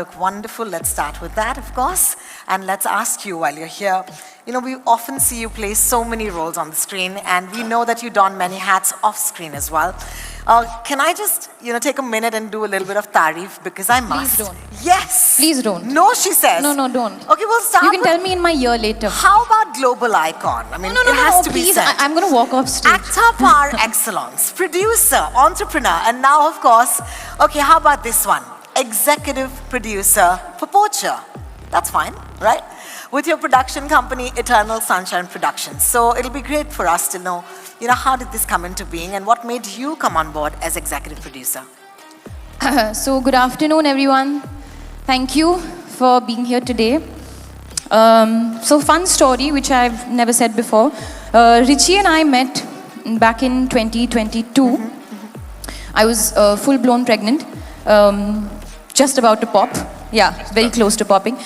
look wonderful. Let's start with that, of course. And let's ask you while you're here, we often see you play so many roles on the screen, and we know that you don many hats off screen as well. Can I just, take a minute and do a little bit of tarif, because I must. Please don't. Yes. Please don't. No, she says. No, don't. Okay, we'll start. You can tell me in my ear later. How about global icon? I mean, No, it has to please. be said. I'm going to walk off stage. Actor par excellence, producer, entrepreneur, and now, of course, okay, how about this one? Executive producer for Poacher. That's fine, right? With your production company, Eternal Sunshine Productions. So it'll be great for us to know, how did this come into being and what made you come on board as executive producer? So good afternoon, everyone. Thank you for being here today. So fun story, which I've never said before. Richie and I met back in 2022. I was full-blown pregnant, just about to pop. Yeah, very close to popping.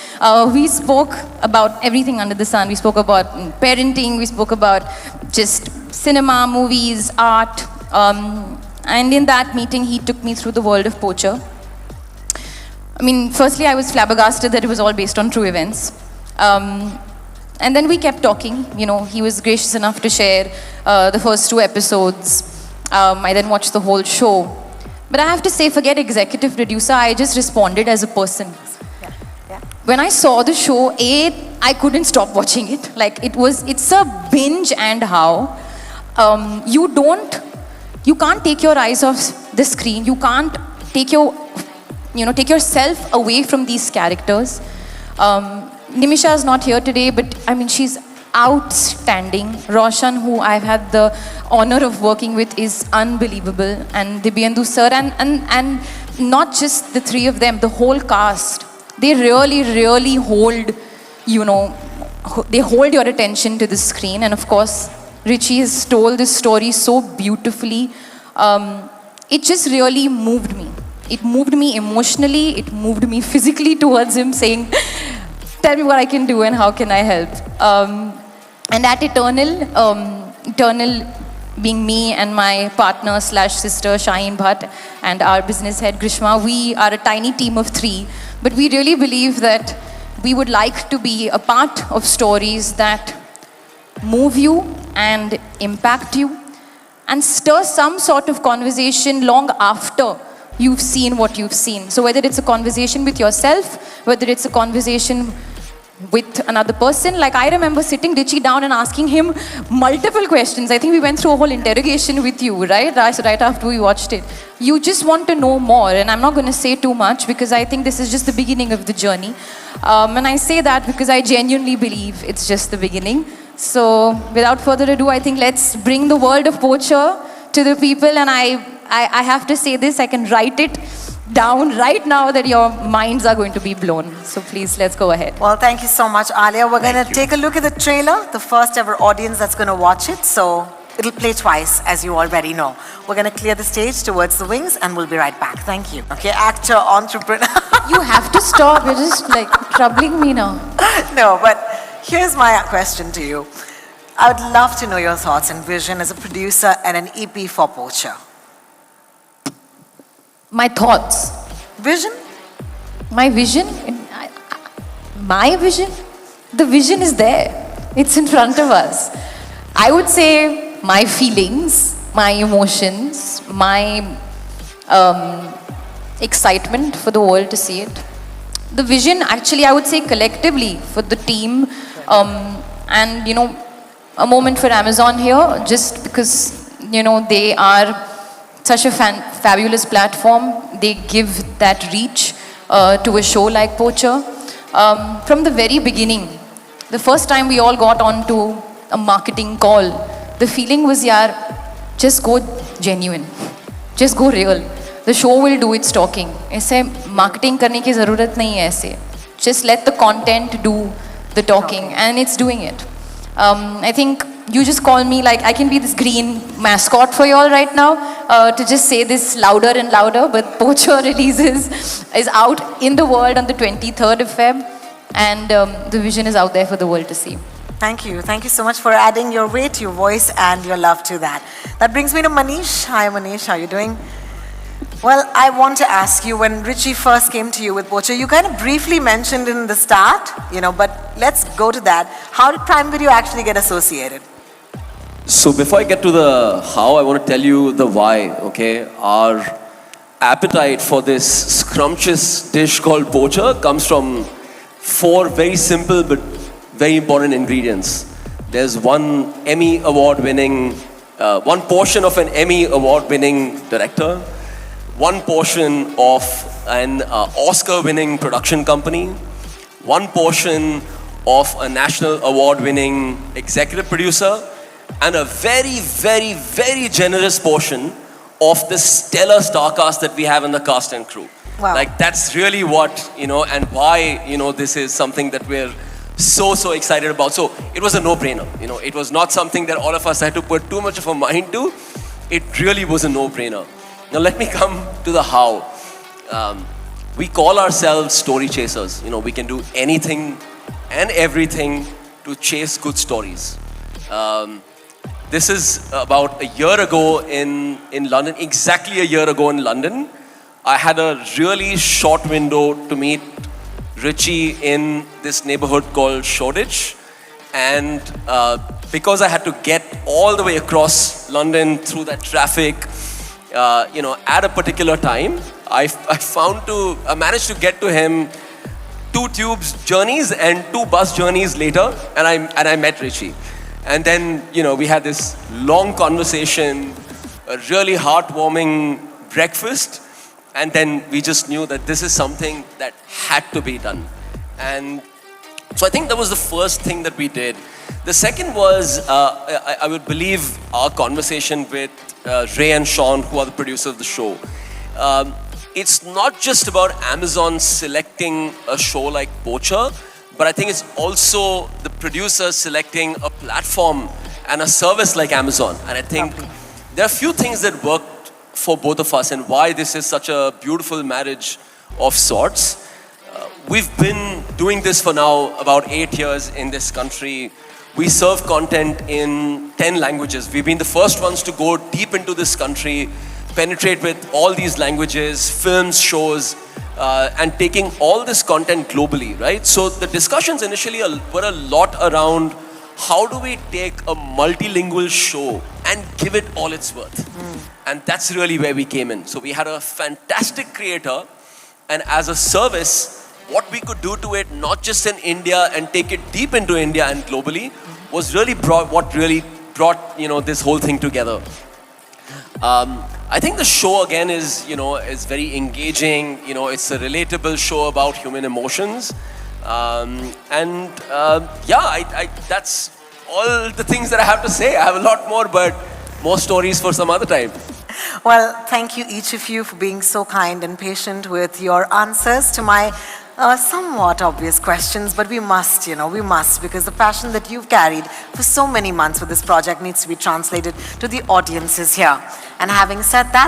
We spoke about everything under the sun. We spoke about parenting, we spoke about just cinema, movies, art. And in that meeting, he took me through the world of Poacher. I mean, firstly, I was flabbergasted that it was all based on true events. And then we kept talking. He was gracious enough to share the first 2 episodes. I then watched the whole show. But I have to say, forget executive producer, I just responded as a person. Yeah. When I saw the show, I couldn't stop watching it. It's a binge and how. You can't take your eyes off the screen. You can't take take yourself away from these characters. Nimisha is not here today, but I mean, she's outstanding. Roshan, who I've had the honor of working with, is unbelievable. And Dibyendu sir, and not just the 3 of them, the whole cast. They really hold, they hold your attention to the screen. And of course, Richie has told this story so beautifully. It just really moved me. It moved me emotionally. It moved me physically towards him, saying, tell me what I can do and how can I help. And at Eternal being me and my partner / sister Shaheen Bhatt and our business head Grishma, we are a tiny team of 3. But we really believe that we would like to be a part of stories that move you and impact you and stir some sort of conversation long after you've seen what you've seen. So whether it's a conversation with yourself, whether it's a conversation with another person. Like I remember sitting Richie down and asking him multiple questions. I think we went through a whole interrogation with you, right? Right after we watched it. You just want to know more, and I'm not going to say too much because I think this is just the beginning of the journey. And I say that because I genuinely believe it's just the beginning. So without further ado, I think let's bring the world of Poacher to the people. And I have to say this, I can write it down right now that your minds are going to be blown. So please, let's go ahead. Well, thank you so much, Alia. We're going to take a look at the trailer, the first ever audience that's going to watch it. So it'll play twice, as you already know. We're going to clear the stage towards the wings, and we'll be right back. Thank you. Okay, actor, entrepreneur. You have to stop. You're just troubling me now. No, but here's my question to you. I would love to know your thoughts and vision as a producer and an EP for Poacher. My thoughts. Vision? My vision? My vision? The vision is there. It's in front of us. I would say my feelings, my emotions, my excitement for the world to see it. The vision, actually, I would say collectively for the team. And, a moment for Amazon here, just because, they are such a fabulous platform. They give that reach to a show like Poacher. From the very beginning, the first time we all got onto a marketing call, the feeling was, just go genuine. Just go real. The show will do its talking. ऐसे marketing करने की ज़रूरत नहीं है ऐसे. Just let the content do the talking, and it's doing it. I think you just call me, I can be this green mascot for you all right now to just say this louder and louder, but Poacher releases is out in the world on the 23rd of Feb, and the vision is out there for the world to see. Thank you. Thank you so much for adding your weight, your voice, and your love to that. That brings me to Manish. Hi, Manish. How are you doing? Well, I want to ask you, when Richie first came to you with Poacher, you kind of briefly mentioned in the start, but let's go to that. How did Prime Video actually get associated? So before I get to the how, I want to tell you the why, okay? Our appetite for this scrumptious dish called Poacher comes from 4 very simple but very important ingredients. There's one portion of an Emmy award-winning director, one portion of an Oscar-winning production company, one portion of a national award-winning executive producer, and a very, very, very generous portion of the stellar star cast that we have in the cast and crew. Wow. Like, that's really what, and why, this is something that we're so excited about. So it was a no-brainer. It was not something that all of us had to put too much of a mind to. It really was a no-brainer. Now let me come to the how. We call ourselves story chasers. We can do anything and everything to chase good stories. This is about a year ago in London, exactly a year ago in London. I had a really short window to meet Richie in this neighborhood called Shoreditch. And because I had to get all the way across London through that traffic, at a particular time, I managed to get to him 2 tubes journeys and 2 bus journeys later, and I met Richie. And then, we had this long conversation, a really heartwarming breakfast, and then we just knew that this is something that had to be done. And so I think that was the first thing that we did. The second was, I would believe, our conversation with Ray and Sean, who are the producers of the show. It's not just about Amazon selecting a show like Poacher, but I think it's also the producers selecting a platform and a service like Amazon. And I think there are a few things that worked for both of us and why this is such a beautiful marriage of sorts. We've been doing this for now about 8 years in this country. We serve content in 10 languages. We've been the first ones to go deep into this country, penetrate with all these languages, films, shows, and taking all this content globally, right? So the discussions initially were a lot around how do we take a multilingual show and give it all its worth? And that's really where we came in. So we had a fantastic creator, and as a service, what we could do to it, not just in India and take it deep into India and globally, was really what really brought this whole thing together. I think the show again is very engaging. It's a relatable show about human emotions, that's all the things that I have to say. I have a lot more, but more stories for some other time. Well, thank you each of you for being so kind and patient with your answers to my somewhat obvious questions, but we must, because the passion that you've carried for so many months with this project needs to be translated to the audiences here. And having said that,